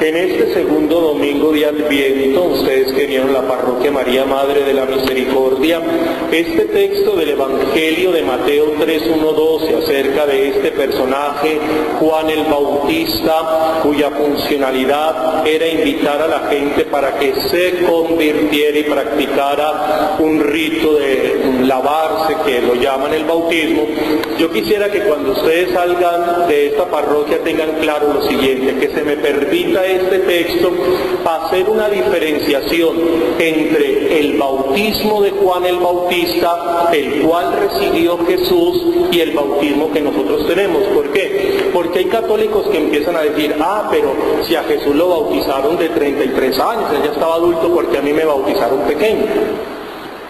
En este segundo domingo de Adviento, ustedes que vieron la parroquia María Madre de la Misericordia, este texto del Evangelio de Mateo 3:1-12 acerca de este personaje, Juan el Bautista, cuya funcionalidad era invitar a la gente para que se convirtiera y practicara un rito de lavarse, que lo llaman el bautismo. Yo quisiera que cuando ustedes salgan de esta parroquia tengan claro lo siguiente, que se me permita este texto hacer una diferenciación entre el bautismo de Juan el Bautista, el cual recibió Jesús, y el bautismo que nosotros tenemos. ¿Por qué? Porque hay católicos que empiezan a decir, pero si a Jesús lo bautizaron de 33 años, él ya estaba adulto, porque a mí me bautizaron pequeño.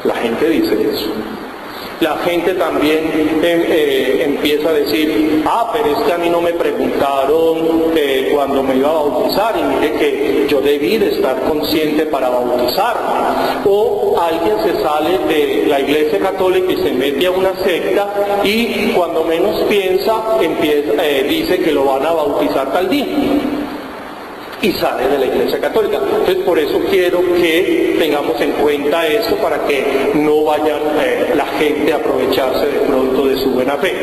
La gente dice eso. La gente también empieza a decir, pero es que a mí no me preguntaron cuando me iba a bautizar, y mire que yo debí de estar consciente para bautizarme. O alguien se sale de la Iglesia Católica y se mete a una secta, y cuando menos piensa, dice que lo van a bautizar tal día, y sale de la Iglesia Católica. Entonces, por eso quiero que tengamos en cuenta esto, para que no vayan la gente a aprovecharse de pronto de su buena fe.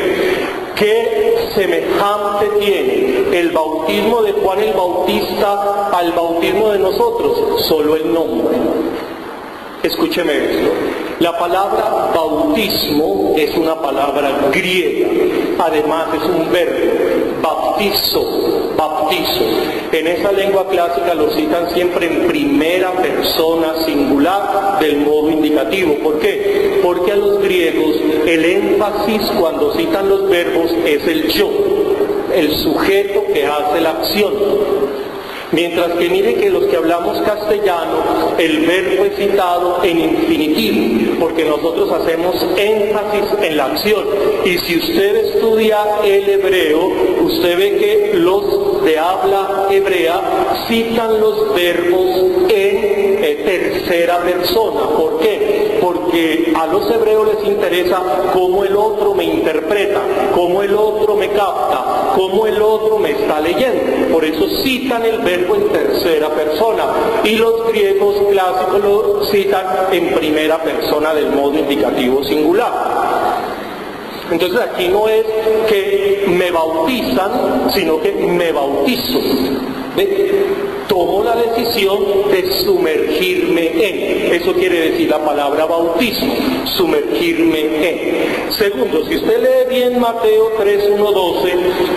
¿Qué semejante tiene el bautismo de Juan el Bautista al bautismo de nosotros? Solo el nombre. Escúcheme esto. La palabra bautismo es una palabra griega, además es un verbo, baptizo. En esa lengua clásica lo citan siempre en primera persona singular del modo indicativo. ¿Por qué? Porque a los griegos el énfasis cuando citan los verbos es el yo, el sujeto que hace la acción. Mientras que mire que los que hablamos castellano, el verbo es citado en infinitivo, porque nosotros hacemos énfasis en la acción. Y si usted estudia el hebreo, usted ve que los de habla hebrea citan los verbos en tercera persona. ¿Por qué? Porque a los hebreos les interesa cómo el otro me interpreta, cómo el otro me capta, cómo el otro me está leyendo. Por eso citan el verbo en tercera persona, y los griegos clásicos lo citan en primera persona del modo indicativo singular. Entonces aquí no es que me bautizan, sino que me bautizo. Tomo la decisión de sumergirme en. Eso quiere decir la palabra bautismo, sumergirme en. Segundo, si usted lee bien Mateo 3:1-12,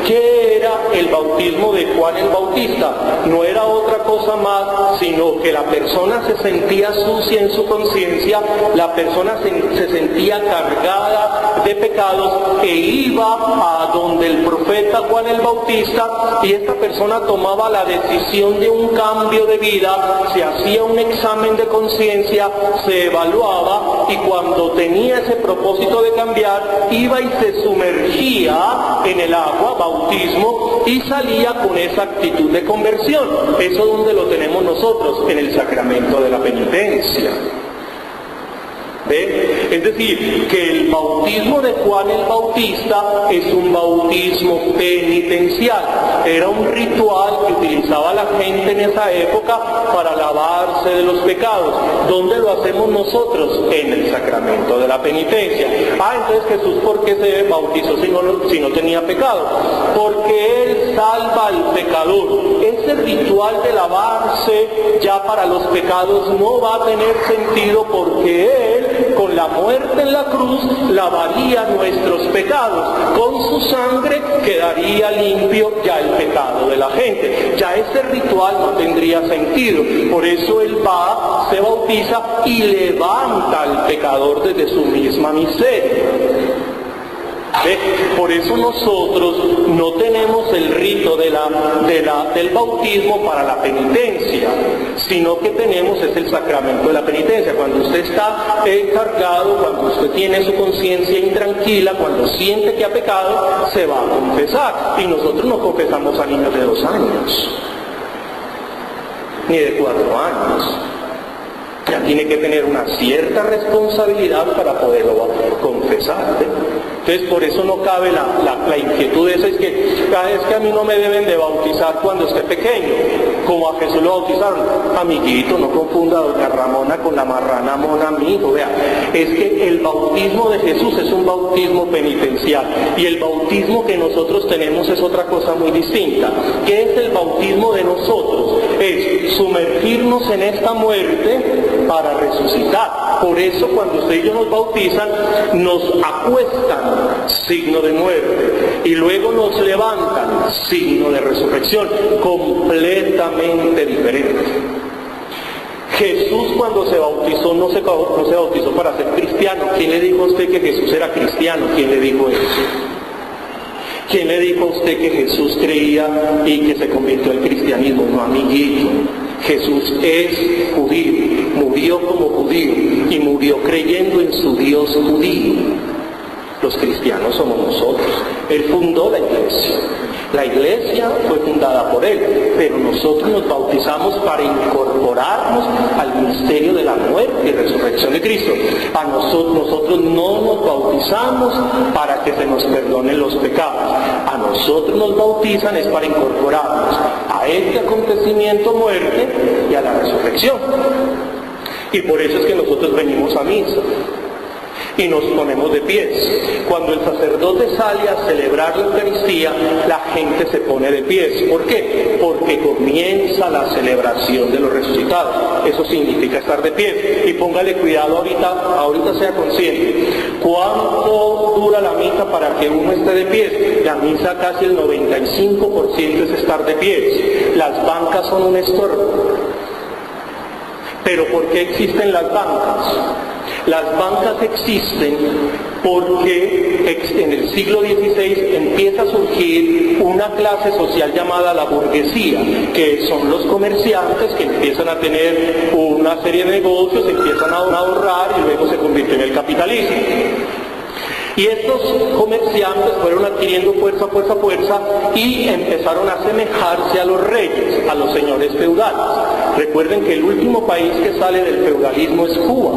¿qué era el bautismo de Juan el Bautista? No era otra cosa más, sino que la persona se sentía sucia en su conciencia, la persona se sentía cargada de pecados, e iba a donde el profeta Juan el Bautista, y esta persona tomaba la decisión de un cambio de vida, se hacía un examen de conciencia, se evaluaba, y cuando tenía ese propósito de cambiar, iba y se sumergía en el agua, bautismo, y salía con esa actitud de conversión. Eso donde lo tenemos nosotros, en el sacramento de la penitencia. ¿Ve? Es decir, que el bautismo de Juan el Bautista es un bautismo penitencial. Era un ritual que utilizaba la gente en esa época para lavarse de los pecados. ¿Dónde lo hacemos nosotros? En el sacramento de la penitencia. Entonces Jesús, ¿por qué se bautizó si no tenía pecado? Porque Él salva al pecador. Ese ritual de lavarse ya para los pecados no va a tener sentido, porque Él, con la muerte en la cruz, lavaría nuestros pecados. Con su sangre quedaría limpio ya el pecado de la gente. Ya ese ritual no tendría sentido. Por eso Él va, se bautiza y levanta al pecador desde su misma miseria. Por eso nosotros no tenemos el rito del bautismo para la penitencia, sino que tenemos el sacramento de la penitencia. Cuando usted está encargado, cuando usted tiene su conciencia intranquila, cuando siente que ha pecado, se va a confesar. Y nosotros no confesamos a niños de 2 años, ni de 4 años. Ya tiene que tener una cierta responsabilidad para poderlo confesar. Entonces por eso no cabe la inquietud esa, es que a mí no me deben de bautizar cuando esté pequeño, como a Jesús lo bautizaron. Amiguito, no confunda a doña Ramona con la marrana mona, amigo, vea, es que el bautismo de Jesús es un bautismo penitencial, y el bautismo que nosotros tenemos es otra cosa muy distinta. ¿Qué es el bautismo de nosotros? Es sumergirnos en esta muerte para resucitar. Por eso cuando usted y yo nos bautizan, nos acuestan, signo de muerte, y luego nos levantan, signo de resurrección, completamente diferente. Jesús cuando se bautizó no se bautizó para ser cristiano. ¿Quién le dijo a usted que Jesús era cristiano? ¿Quién le dijo eso? ¿Quién le dijo a usted que Jesús creía y que se convirtió al cristianismo? No, amiguito. Jesús es judío, murió como judío y murió creyendo en su Dios judío. Los cristianos somos nosotros. Él fundó la iglesia. La iglesia fue fundada por Él, pero nosotros nos bautizamos para incorporarnos al misterio de la muerte y resurrección de Cristo. Nosotros no nos bautizamos para que se nos perdonen los pecados. A nosotros nos bautizan es para incorporarnos a este acontecimiento muerte y a la resurrección. Y por eso es que nosotros venimos a misa y nos ponemos de pies. Cuando el sacerdote sale a celebrar la Eucaristía, la gente se pone de pies. ¿Por qué? Porque comienza la celebración de los resucitados. Eso significa estar de pies. Y póngale cuidado ahorita sea consciente. ¿Cuánto dura la misa para que uno esté de pies? La misa casi el 95% es estar de pies. Las bancas son un estorbo. ¿Pero por qué existen las bancas? Las bancas existen porque en el siglo XVI empieza a surgir una clase social llamada la burguesía, que son los comerciantes que empiezan a tener una serie de negocios, empiezan a ahorrar y luego se convierten en el capitalismo. Y estos comerciantes fueron adquiriendo fuerza y empezaron a asemejarse a los reyes, a los señores feudales. Recuerden que el último país que sale del feudalismo es Cuba.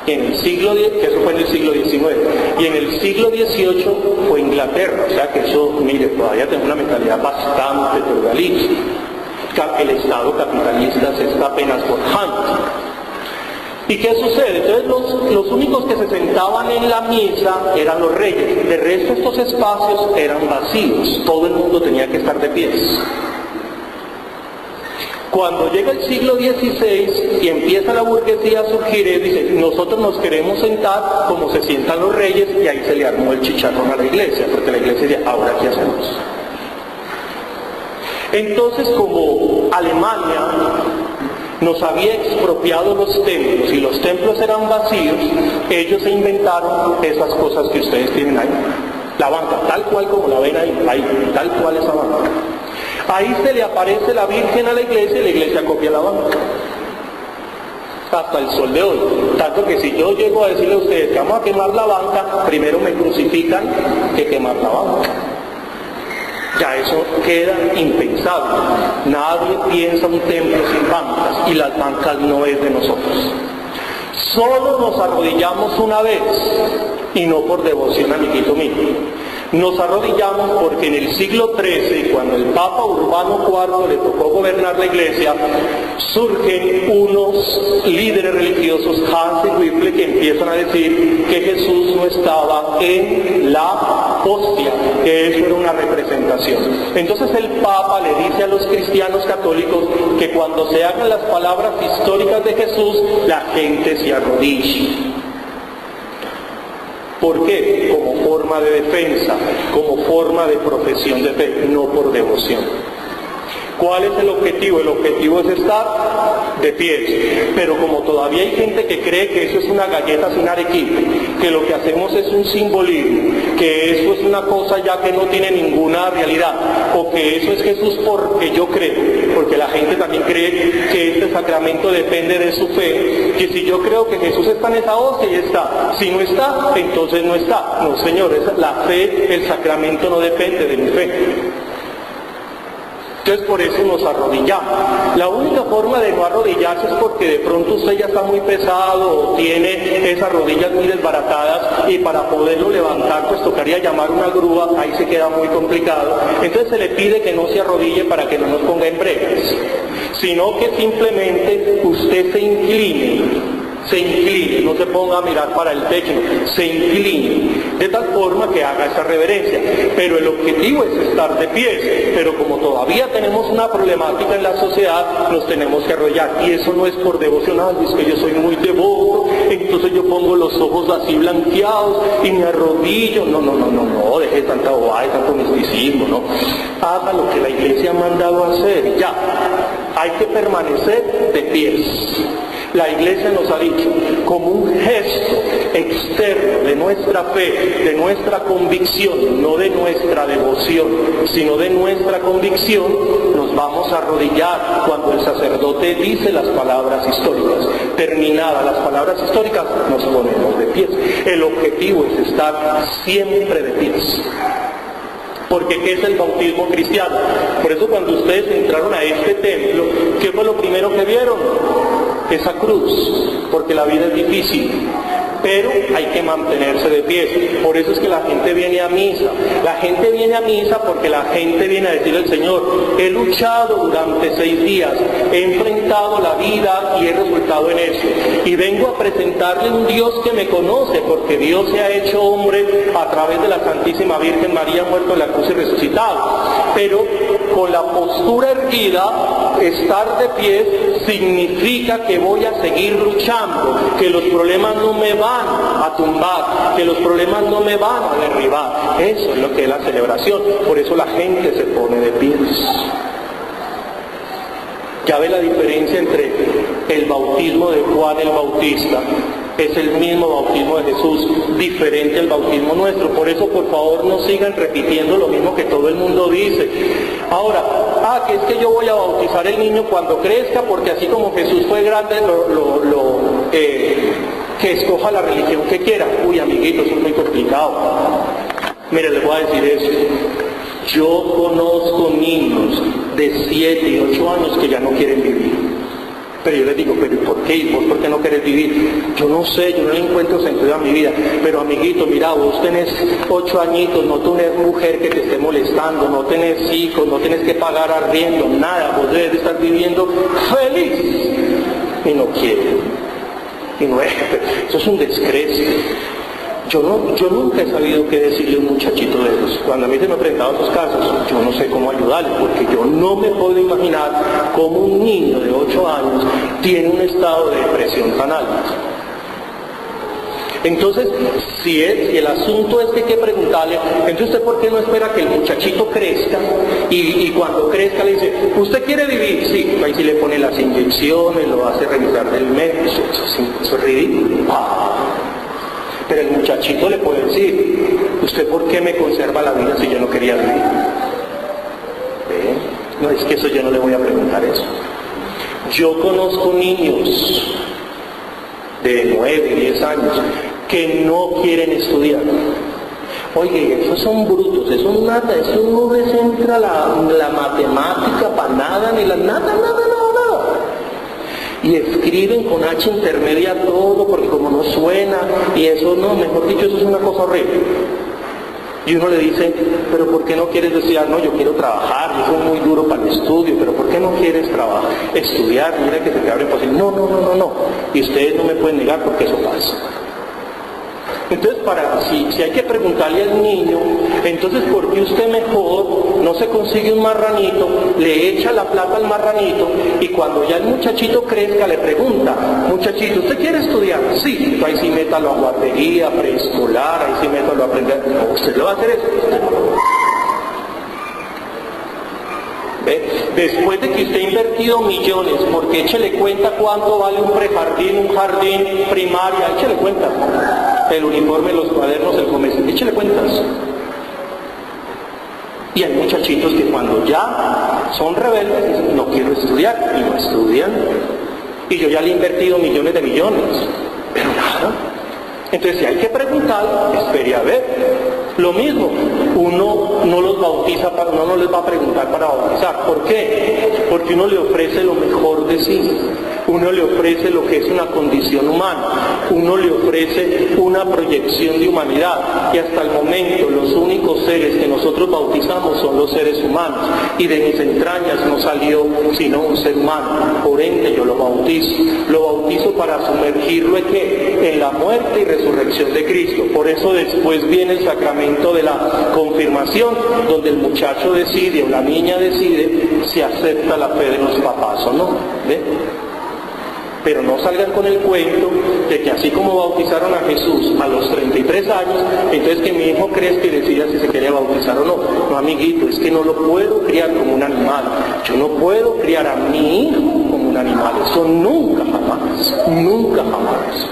Que eso fue en el siglo XIX. Y en el siglo XVIII fue Inglaterra. O sea que eso, mire, todavía tenemos una mentalidad bastante feudalista. El Estado capitalista se está apenas forjando. ¿Y qué sucede? Entonces los únicos que se sentaban en la misa eran los reyes. De resto estos espacios eran vacíos. Todo el mundo tenía que estar de pies. Cuando llega el siglo XVI y empieza la burguesía a surgir, dice, nosotros nos queremos sentar como se sientan los reyes, y ahí se le armó el chicharrón a la iglesia, porque la iglesia dice, ¿ahora qué hacemos? Entonces, como Alemania nos había expropiado los templos y los templos eran vacíos, ellos se inventaron esas cosas que ustedes tienen ahí. La banca, tal cual como la ven ahí, tal cual esa banca. Ahí se le aparece la Virgen a la iglesia copia la banca. Hasta el sol de hoy. Tanto que si yo llego a decirle a ustedes que vamos a quemar la banca, primero me crucifican que quemar la banca. Ya eso queda impensable. Nadie piensa un templo sin bancas, y las bancas no es de nosotros. Solo nos arrodillamos una vez, y no por devoción, amiguito mío. Nos arrodillamos porque en el siglo XIII, cuando el Papa Urbano IV le tocó gobernar la iglesia, surgen unos líderes religiosos, Hans y Wycliffe, que empiezan a decir que Jesús no estaba en la hostia, que eso era una representación. Entonces el Papa le dice a los cristianos católicos que cuando se hagan las palabras históricas de Jesús, la gente se arrodille. ¿Por qué? Como forma de defensa, como forma de profesión de fe, no por devoción. ¿Cuál es el objetivo? El objetivo es estar de pies. Pero como todavía hay gente que cree que eso es una galleta sin arequipe, que lo que hacemos es un simbolismo, que eso es una cosa ya que no tiene ninguna realidad, o que eso es Jesús porque yo creo, porque la gente también cree que este sacramento depende de su fe, que si yo creo que Jesús está en esa hostia y está, si no está, entonces no está. No, señores, la fe, el sacramento no depende de mi fe. Entonces por eso nos arrodillamos. La única forma de no arrodillarse es porque de pronto usted ya está muy pesado o tiene esas rodillas muy desbaratadas y para poderlo levantar pues tocaría llamar una grúa, ahí se queda muy complicado. Entonces se le pide que no se arrodille para que no nos ponga en bregas, sino que simplemente usted se incline, no se ponga a mirar para el techo, se incline, de tal forma que haga esa reverencia. Pero el objetivo es estar de pies, pero como todavía tenemos una problemática en la sociedad, nos tenemos que arrodillar. Y eso no es por devocional, es que yo soy muy devoto, entonces yo pongo los ojos así blanqueados y me arrodillo. No, deje tanta bobada y tanto misticismo, no. Haga lo que la iglesia ha mandado hacer, ya. Hay que permanecer de pies. La iglesia nos ha dicho, como un gesto externo de nuestra fe, de nuestra convicción, no de nuestra devoción, sino de nuestra convicción, nos vamos a arrodillar cuando el sacerdote dice las palabras históricas. Terminadas las palabras históricas, nos ponemos de pies. El objetivo es estar siempre de pies. Porque ¿qué es el bautismo cristiano? Por eso cuando ustedes entraron a este templo, ¿qué fue lo primero que vieron? Esa cruz, porque la vida es difícil, pero hay que mantenerse de pie. Por eso es que la gente viene a misa. La gente viene a misa porque la gente viene a decirle al Señor, he luchado durante 6 días, he enfrentado la vida y he resultado en eso. Y vengo a presentarle un Dios que me conoce, porque Dios se ha hecho hombre a través de la Santísima Virgen María, muerto en la cruz y resucitado. Pero con la postura erguida, estar de pie significa que voy a seguir luchando, que los problemas no me van a tumbar, que los problemas no me van a derribar. Eso es lo que es la celebración. Por eso la gente se pone de pies. Ya ve la diferencia entre el bautismo de Juan el Bautista, es el mismo bautismo de Jesús, diferente al bautismo nuestro. Por eso, por favor, no sigan repitiendo lo mismo que todo el mundo dice. Ahora, que es que yo voy a bautizar el niño cuando crezca, porque así como Jesús fue grande, que escoja la religión que quiera. Uy, amiguito, eso es muy complicado. Mire, les voy a decir eso. Yo conozco niños de 7 y 8 años que ya no quieren vivir. Pero yo les digo, ¿pero por qué? ¿Y vos por qué no querés vivir? Yo no sé, yo no le encuentro sentido a mi vida. Pero amiguito, mira, vos tenés 8 añitos, no tenés mujer que te esté molestando, no tenés hijos, no tenés que pagar arriendo, nada. Vos debes de estar viviendo feliz. Y no quiero. Y no es, eso es un descrecio. Yo nunca he sabido qué decirle a un muchachito de esos. Cuando a mí se me han presentado esos casos, yo no sé cómo ayudarle, porque yo no me puedo imaginar cómo un niño de 8 años tiene un estado de depresión tan alto. Entonces, si el asunto es que hay que preguntarle, entonces ¿usted por qué no espera que el muchachito crezca? Y cuando crezca le dice, ¿usted quiere vivir? Sí, ahí sí le pone las inyecciones, lo hace revisar del médico, eso es ridículo. Pero el muchachito le puede decir, ¿usted por qué me conserva la vida si yo no quería vivir? No, es que eso yo no le voy a preguntar eso. Yo conozco niños de 9, 10 años que no quieren estudiar. Oye, esos son brutos, eso nada, eso no les entra la matemática para nada, ni nada. Y escriben con H intermedia todo, porque como no suena, y eso no, mejor dicho, eso es una cosa horrible. Y uno le dice, pero ¿por qué no quieres estudiar? No, yo quiero trabajar, yo soy muy duro para el estudio, pero ¿por qué no quieres trabajar? Estudiar, mira que se te abre posible. No. Y ustedes no me pueden negar porque eso pasa. Entonces, si hay que preguntarle al niño, entonces ¿por qué usted mejor no se consigue un marranito, le echa la plata al marranito y cuando ya el muchachito crezca le pregunta, muchachito, ¿usted quiere estudiar? Sí, ahí sí métalo a guardería, preescolar, ahí sí métalo a aprender. No, ¿usted lo va a hacer eso? Después de que usted ha invertido millones, porque échele cuenta cuánto vale un prejardín, un jardín, primaria, échele cuenta. El uniforme, los cuadernos, el comercio, échele cuentas. Y hay muchachitos que cuando ya son rebeldes dicen, no quiero estudiar, y no estudian. Y yo ya le he invertido millones de millones, pero nada. Entonces si hay que preguntar, espere a ver. Lo mismo, uno no los bautiza, uno no les va a preguntar para bautizar. ¿Por qué? Porque uno le ofrece lo mejor de sí. Uno le ofrece lo que es una condición humana, uno le ofrece una proyección de humanidad, y hasta el momento los únicos seres que nosotros bautizamos son los seres humanos, y de mis entrañas no salió sino un ser humano. Por ende yo lo bautizo para sumergirlo en la muerte y resurrección de Cristo. Por eso después viene el sacramento de la confirmación, donde el muchacho decide o la niña decide si acepta la fe de los papás o no. ¿Ve? Pero no salgan con el cuento de que así como bautizaron a Jesús a los 33 años, entonces que mi hijo crezca y decida si se quiere bautizar o no. No, amiguito, es que no lo puedo criar como un animal. Yo no puedo criar a mi hijo como un animal. Eso nunca jamás, nunca jamás,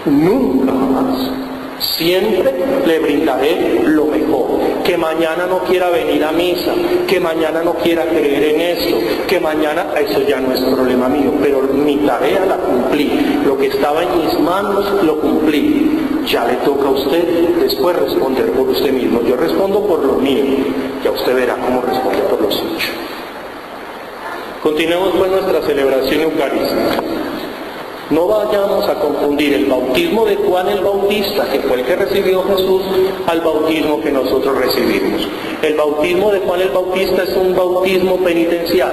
nunca jamás. Siempre le brindaré lo mejor. Que mañana no quiera venir a misa, que mañana no quiera creer en esto, que mañana, eso ya no es problema mío, pero mi tarea la cumplí. Lo que estaba en mis manos lo cumplí. Ya le toca a usted después responder por usted mismo. Yo respondo por lo mío, ya usted verá cómo responde por lo suyo. Continuemos pues nuestra celebración eucarística. No vayamos a confundir el bautismo de Juan el Bautista, que fue el que recibió Jesús, al bautismo que nosotros recibimos. El bautismo de Juan el Bautista es un bautismo penitencial.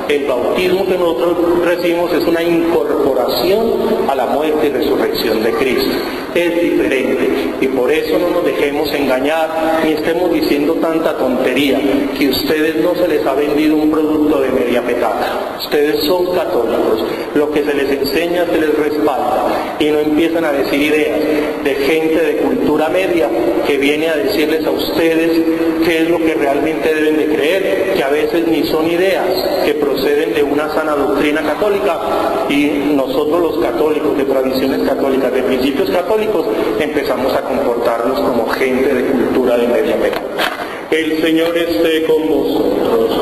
El bautismo que nosotros recibimos es una incorporación a la muerte y resurrección de Cristo. Es diferente, y por eso no nos dejemos engañar ni estemos diciendo tanta tontería, que ustedes no se les ha vendido un producto de media petaca. Ustedes son católicos, lo que se les enseña se les respalda, y no empiezan a decir ideas de gente de cultura media que viene a decirles a ustedes qué es lo que realmente deben de creer, que a veces ni son ideas que proceden de una sana doctrina católica, y nosotros los católicos de tradiciones católicas, de principios católicos, empezamos a comportarnos como gente de cultura de media petaca. El Señor esté con vosotros.